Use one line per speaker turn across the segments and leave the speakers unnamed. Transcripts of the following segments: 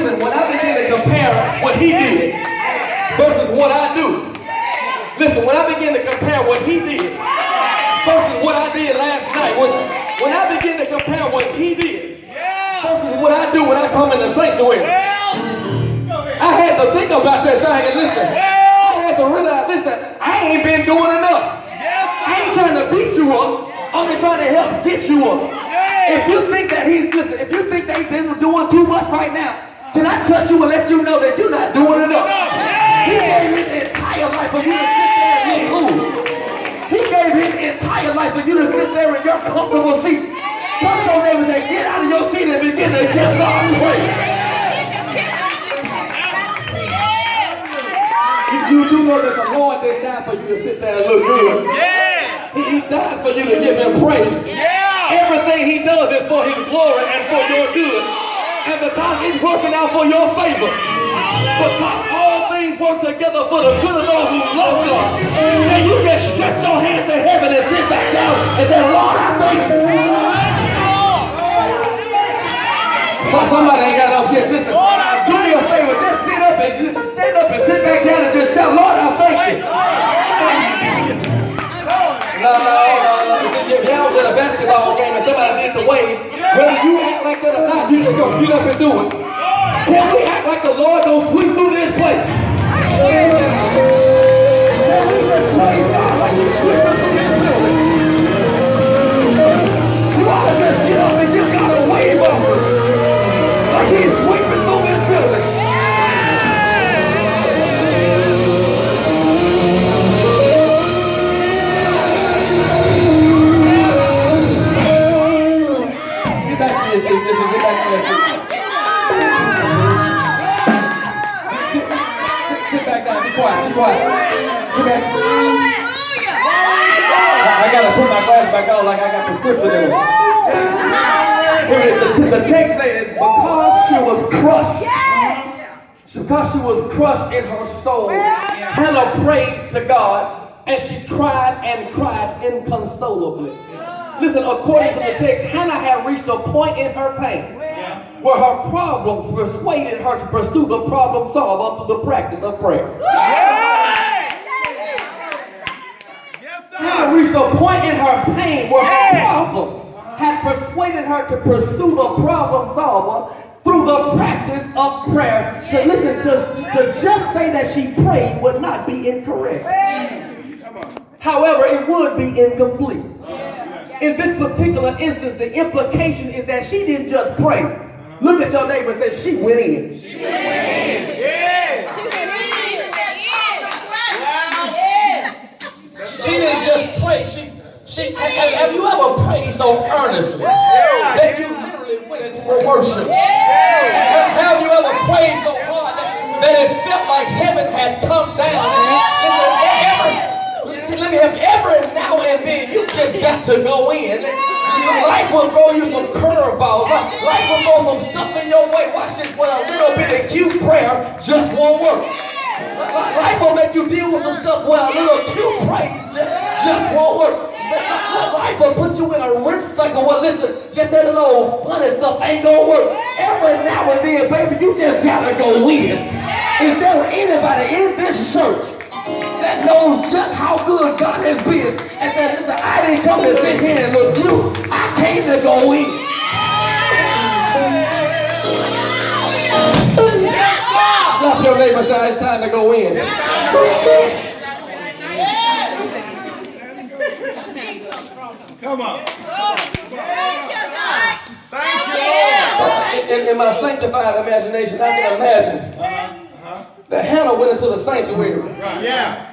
listen, when I begin to compare what he did versus what I do, listen, when I begin to compare what he did versus what I did last night, when I begin to compare what he did versus what I do when I come in the sanctuary, I had to think about that thing and listen. I had to realize, listen, I ain't been doing enough. I ain't trying to beat you up. I'm just trying to help get you up. If you think that he's doing too much right now, can I touch you and let you know that you're not doing enough? He gave his entire life for you to sit there and look cool. He gave his entire life for you to sit there in your comfortable seat. Touch your neighbor and say, get out of your seat and begin to give God praise. You do know that the Lord didn't die for you to sit there and look good. He died for you to give him praise. Everything he does is for his glory and for your good. And because it's working out for your favor. Because all things work together for the good of those who love God. And you just stretch your hand to heaven and sit back down and say, Lord, I thank you. So somebody ain't got up here. Listen, do me a favor. Just sit up and just stand up and sit back down and just shout, Lord, I thank you. No. If y'all was at a basketball game and somebody did the wave, whether you act like that or not, you just gonna get up and do it. Can we act like the Lord gonna sweep through this place? Can we just praise God like He's sweeping through this building? You ought to just get up and give God a wave up like He's sweeping through this building. Sit back down, be quiet. Sit back. I gotta put my glasses back on like I got the scripture in. The text says, because she was crushed in her soul, Hannah prayed to God, and she cried inconsolably. Listen, according to the text, Hannah had reached a point in her pain where her problem persuaded her to pursue the problem solver through the practice of prayer. Hannah reached a point in her pain where her problem had persuaded her to pursue the problem solver through the practice of prayer. To listen, to just say that she prayed would not be incorrect. However, it would be incomplete. In this particular instance, the implication is that she didn't just pray. Look at your neighbor and say, she went in. She went in. Yeah. She didn't just pray. Have you ever prayed so earnestly that you literally went into a worship? Have you ever prayed so hard that it felt like heaven had come down? Every now and then you just got to go in. Life will throw you some curveballs. Life will throw some stuff in your way. Watch this, where a little bit of cute prayer just won't work. Life will make you deal with some stuff where a little cute praise just won't work. Life will put you in a rinse cycle. Well, listen, just that little funny stuff ain't gonna work. Every now and then, baby, you just gotta go in. Is there anybody in this church that knows just how good God has been, and that I didn't come to sit here and look you, I came to go in. Slap your neighbor, say it's time to go in.
Come on.
Thank you, Lord. In my sanctified imagination, I can imagine that Hannah went into the sanctuary.
Right. Yeah.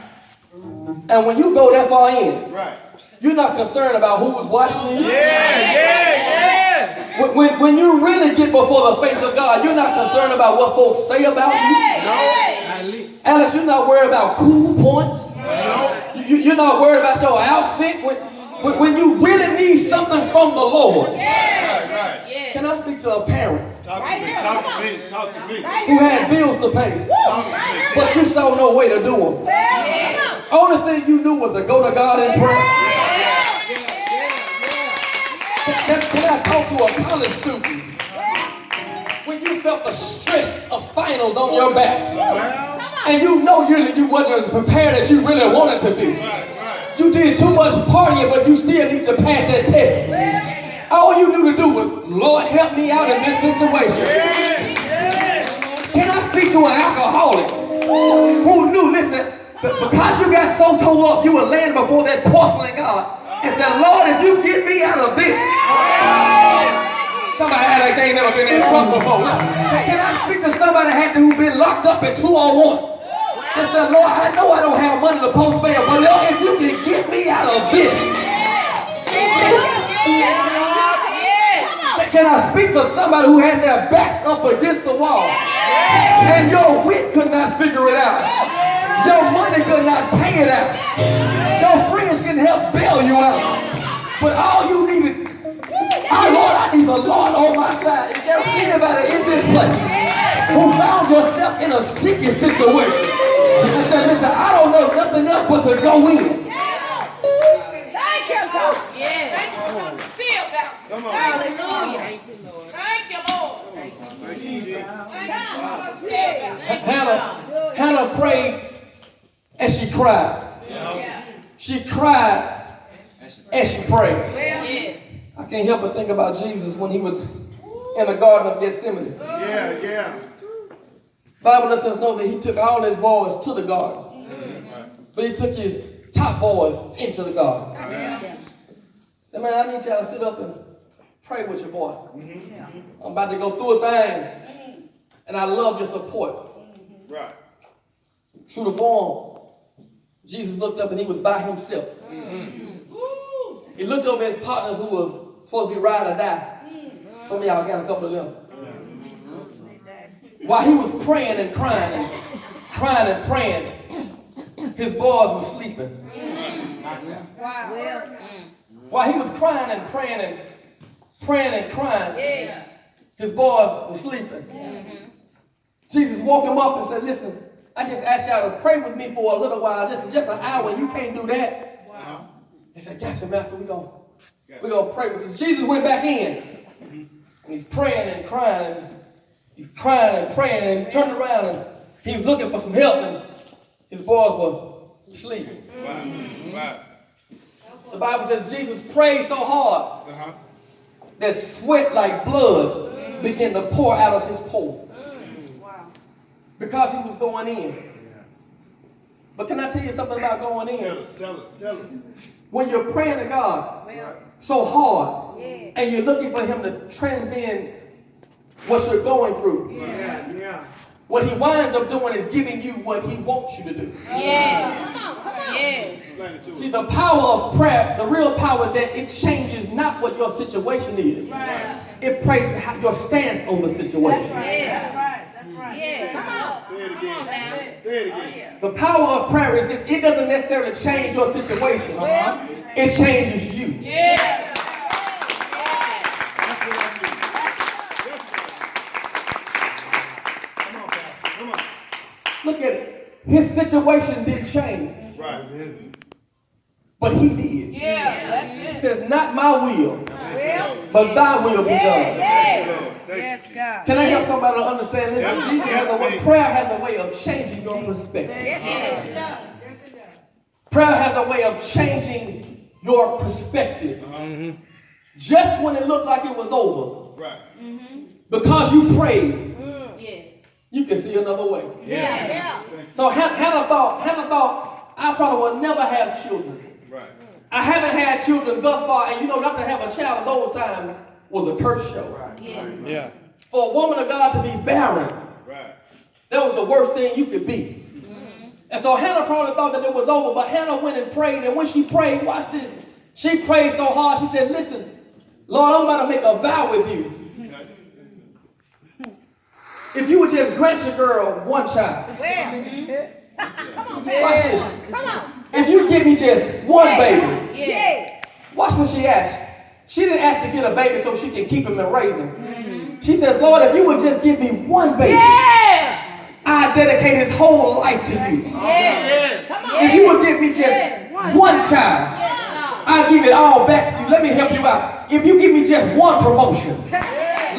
And when you go that far in,
right,
you're not concerned about who was watching you.
Yeah.
When you really get before the face of God, you're not concerned about what folks say about you.
No.
Alex, you're not worried about cool points.
No.
You're not worried about your outfit. When you really need something from the Lord.
Right.
Can I speak to a parent?
Talk to me.
Who had bills to pay, but you saw no way to do them. Only thing you knew was to go to God in prayer. Can I talk to a college student? When you felt felt the stress of finals on your back.
Well,
And you know you wasn't as prepared as you really wanted to be.
right.
You did too much partying, but you still need to pass that test. All you knew to do was, Lord, help me out in this situation. Can I speak to an alcoholic who knew, listen, because you got so tore up, you were laying before that porcelain God and said, Lord, if you get me out of this. Somebody act like they ain't never been in trouble before. Can I speak to somebody who's been locked up in 201? And said, Lord, I know I don't have money to post bail, but Lord, if you can get me out of this. Can I speak to somebody who had their backs up against the wall and your wit could not figure it out? Your money could not pay it out. Your friends can help bail you out. But all you needed, Lord, I need the Lord on my side. If there's anybody in this place who found yourself in a sticky situation, and said, listen, I don't know nothing else but to go in.
Thank you, God. Yes. Thank you for coming to see about me.
Come on.
Hallelujah. Thank you, Lord. Thank you, Lord. Thank you for coming to see about me.
Hannah prayed and she cried.
Yeah.
She cried and she prayed.
Well, yes.
I can't help but think about Jesus when he was in the Garden of Gethsemane.
Yeah.
Bible lets us know that he took all his boys to the garden. But he took his top boys into the garden. Said, man, I need y'all to sit up and pray with your boy. I'm about to go through a thing, and I love your support.
Right.
True to form, Jesus looked up and he was by himself. He looked over his partners who were supposed to be ride or die. Some of y'all got a couple of them. While he was praying and crying and praying, his boys were sleeping. While he was crying and praying and crying, his boys were sleeping. Jesus woke him up and said, listen, I just asked y'all to pray with me for a little while, just an hour. You can't do that. He said, gotcha, Master, we're gonna pray with you. Jesus went back in, and he's praying and crying, and he's crying and praying, and he turned around, and he was looking for some help, and his boys were sleeping.
Wow.
The Bible says Jesus prayed so hard that sweat like blood began to pour out of his pores. Because he was going in. But can I tell you something about going in?
Tell us.
When you're praying to God so hard and you're looking for him to transcend what you're going through, what he winds up doing is giving you what he wants you to do.
Yes. Come on. Yes.
See, the power of prayer, the real power is that it changes not what your situation is.
Right.
It prays your stance on the situation.
Yes. That's right. Yes. Come on.
Say it
Come on now.
again. Say it again.
The power of prayer is that it doesn't necessarily change your situation. It changes you.
Yeah.
Come on.
Look at it. His situation didn't change,
Right.
but he did.
Yeah. That's
He
it.
says, not my will, but thy will be done.
Yes, God.
Can I help somebody to understand this?
Yeah.
Jesus has a way, prayer has a way of changing your perspective.
Yes.
Prayer has a way of changing your perspective. Just when it looked like it was over,
Right.
because you prayed,
Yes.
you can see another way.
Yeah.
So Hannah thought, I probably will never have children.
Right.
I haven't had children thus far, and not to have a child at those times was a curse show.
Yeah.
For a woman of God to be barren,
Right.
that was the worst thing you could be. And so Hannah probably thought that it was over, but Hannah went and prayed, and when she prayed, watch this, she prayed so hard, she said, listen, Lord, I'm about to make a vow with you. If you would just grant your girl one child, watch this. If you give me just one baby,
Yes.
watch what she asked. She didn't ask to get a baby so she can keep him and raise him. She says, Lord, if you would just give me one baby,
Yeah.
I dedicate his whole life to you.
Yes. Come on.
If you would give me just one child, I'll give it all back to you. Let me help you out. If you give me just one promotion,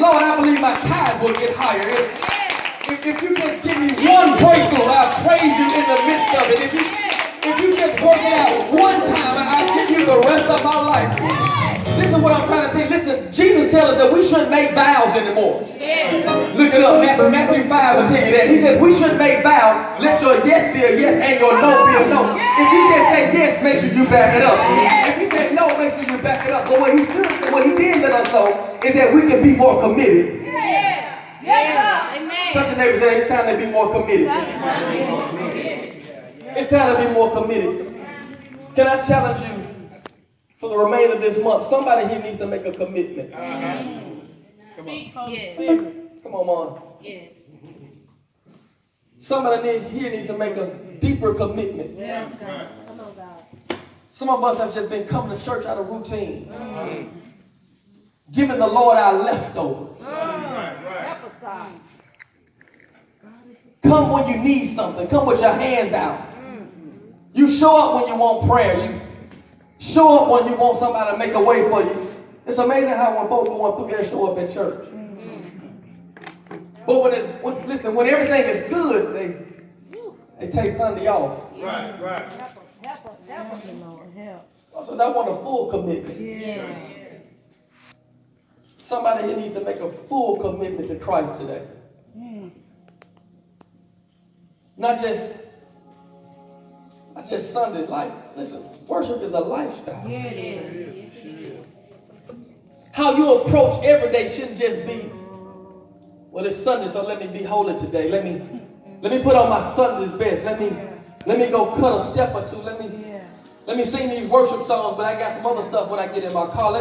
Lord, I believe my tithe will get higher. If you just give me one breakthrough, I'll praise you in the midst of it. If you just work it out one time, I'll give you the rest of my life. Listen what I'm trying to tell you. Listen, Jesus tells us that we shouldn't make vows anymore. Look it up. Matthew 5 will tell you that. He says we shouldn't make vows. Let your yes be a yes and your no be a no. If you just say yes, make sure you back it up. If you say no, make sure you back it up. But what he did let us know is that we can be more committed. Touch your neighbor and say, it's time to be more committed. It's time to be more committed. Can I challenge you for the remainder of this month? Somebody here needs to make a commitment. Come on.
Yes.
Come on, Mom.
Yes.
Somebody here needs to make a deeper commitment.
Yes, God. Come on, God.
Some of us have just been coming to church out of routine. Giving the Lord our leftovers.
Help us, God.
Come when you need something. Come with your hands out. You show up when you want prayer. You show up when you want somebody to make a way for you. It's amazing how when folks going through there show up at church. But when everything is good, they take Sunday off.
Right.
Help us, Lord. Help.
So I want a full commitment.
Yes.
Somebody here needs to make a full commitment to Christ today. Not just Sunday life. Listen, worship is a lifestyle.
Yes.
How you approach every day shouldn't just be, well, it's Sunday, so let me be holy today. Let me put on my Sunday's best. Let me go cut a step or two. Let me sing these worship songs, but I got some other stuff when I get in my car.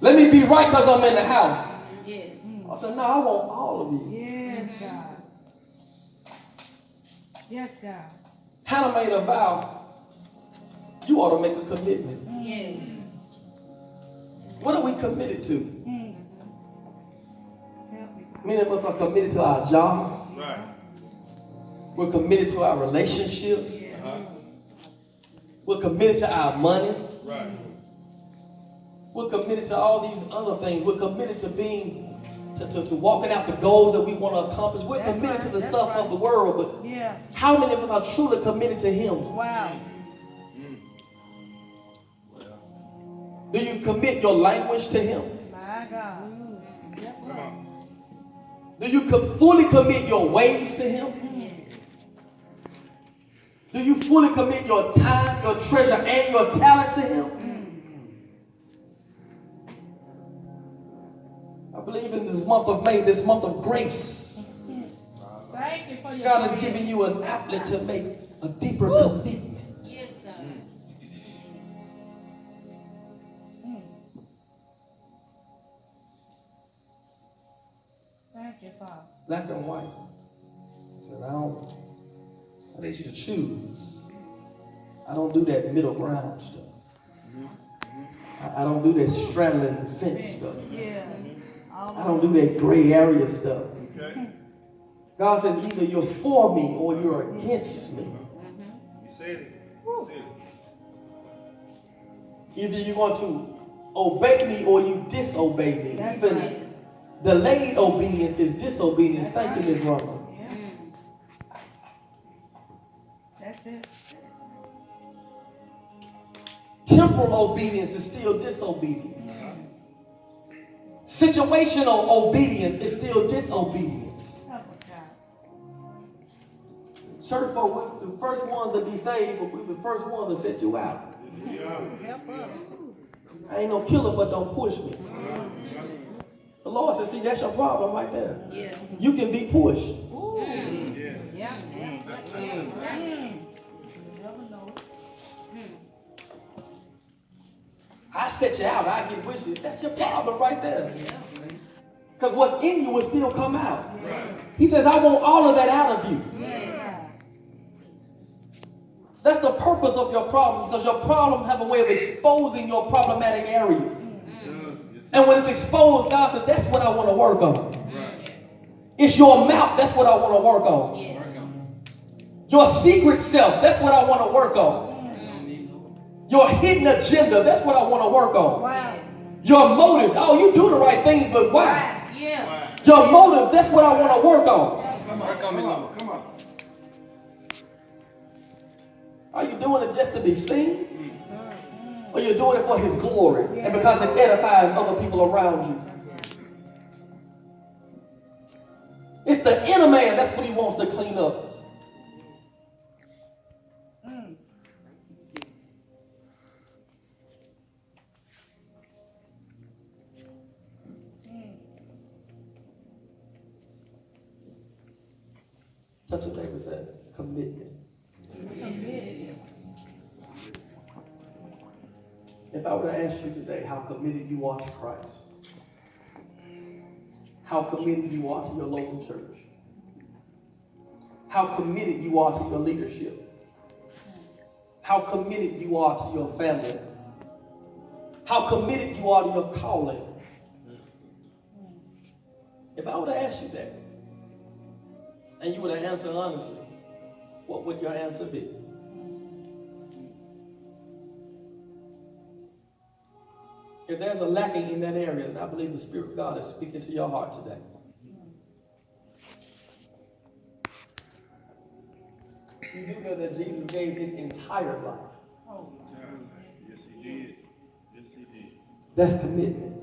Let me be right because I'm in the house.
Yes.
I said, no, I want all of you.
Yes, God. Yes, God.
Hannah made a vow. You ought to make a commitment.
Yes.
What are we committed to? Many of us are committed to our jobs.
Right.
We're committed to our relationships. We're committed to our money.
Right.
We're committed to all these other things. We're committed to being, to walking out the goals that we want to accomplish. We're committed to the stuff of the world, but how many of us are truly committed to Him?
Wow.
Do you commit your language to Him?
My God.
Come on.
Do you fully commit your ways to Him? Do you fully commit your time, your treasure, and your talent to Him? I believe in this month of May, this month of grace,
Thank you for your
God is giving you an outlet to make a deeper commitment.
Yes, God. Thank you, Father.
Black and white. So I need you to choose. I don't do that middle ground stuff. I don't do that straddling the fence stuff.
Yeah.
I don't do that gray area stuff.
Okay.
God says either you're for me or you're against me.
You said it. You said it.
Either you're going to obey me or you disobey me. Even delayed obedience is disobedience. Thank you, Ms. Rama.
That's it.
Temporal obedience is still disobedience. Situational obedience is still disobedience.
Help us, God.
Church folk, we're the first ones to be saved, but we're the first ones to set you out.
Help us.
I ain't no killer, but don't push me. The Lord says, see, that's your problem right there.
Yeah.
You can be pushed.
Ooh.
Yeah.
Yeah.
I set you out, I get with you. That's your problem right there. Because what's in you will still come out. He says, I want all of that out of you. That's the purpose of your problems, because your problems have a way of exposing your problematic areas. And when it's exposed, God says, that's what I want to work on. It's your mouth, that's what I want to work on. Your secret self, that's what I want to work on. Your hidden agenda, that's what I want to work on. Your motives, oh, you do the right things, but why? Your motives, that's what I want to work on.
Come on.
Are you doing it just to be seen? Or you're doing it for his glory and because it edifies other people around you? It's the inner man, that's what he wants to clean up. Touch your neighbor, says commitment. If I were to ask you today how committed you are to Christ, how committed you are to your local church, how committed you are to your leadership, how committed you are to your family, how committed you are to your calling. If I were to ask you that, and you were to answer honestly, what would your answer be? If there's a lacking in that area, then I believe the Spirit of God is speaking to your heart today. You do know that Jesus gave his entire life.
Yes, he did. Yes, he did.
That's commitment.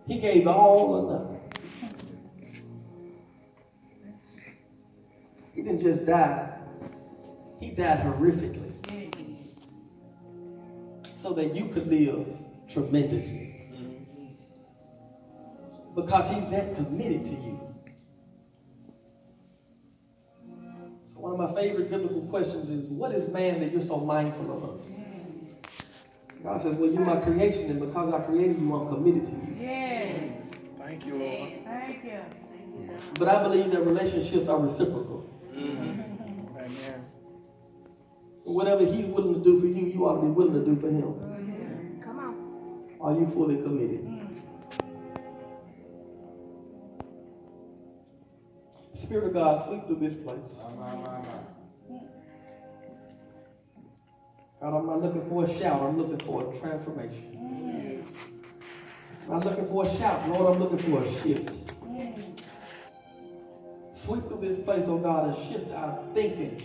He gave all or nothing. He didn't just die. He died horrifically. So that you could live tremendously. Because he's that committed to you. So one of my favorite biblical questions is, what is man that you're so mindful of us? God says, well, you're my creation, and because I created you, I'm committed to you.
Yes.
Thank you, Lord.
Thank you.
But I believe that relationships are reciprocal.
Amen.
Whatever he's willing to do for you, you ought to be willing to do for him.
Come on.
Are you fully committed? Spirit of God, sweep through this place. God, I'm not looking for a shout. I'm looking for a transformation. I'm not looking for a shout. Lord, I'm looking for a shift. Sweep through this place, oh God, and shift our thinking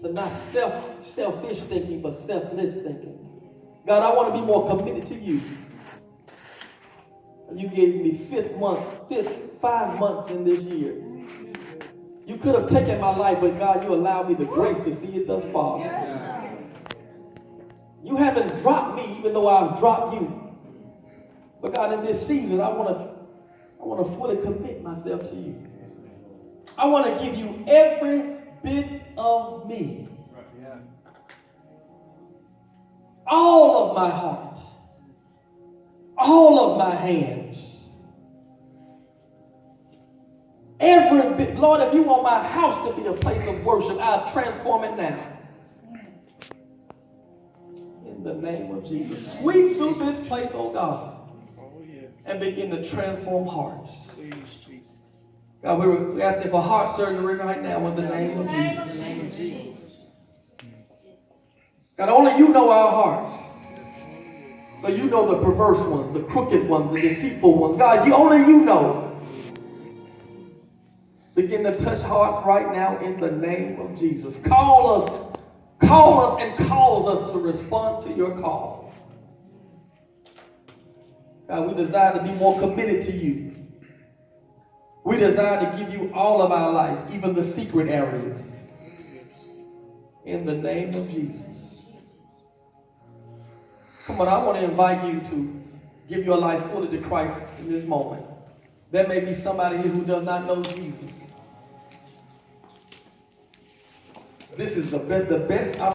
to not selfish thinking, but selfless thinking. God, I want to be more committed to you. You gave me 5 months in this year. You could have taken my life, but God, you allowed me the grace to see it thus far. You haven't dropped me, even though I've dropped you. But God, in this season, I want to fully commit myself to you. I want to give you every bit of me. All of my heart. All of my hands. Every bit. Lord, if you want my house to be a place of worship, I'll transform it now. In the name of Jesus. Sweep through this place, oh God. And begin to transform hearts. God, we're asking for heart surgery right now in the name of Jesus. God, only you know our hearts. So you know the perverse ones, the crooked ones, the deceitful ones. God, only you know. Begin to touch hearts right now in the name of Jesus. Call us and cause us to respond to your call. God, we desire to be more committed to you. We desire to give you all of our life, even the secret areas. In the name of Jesus. Come on, I want to invite you to give your life fully to Christ in this moment. There may be somebody here who does not know Jesus. This is the best opportunity.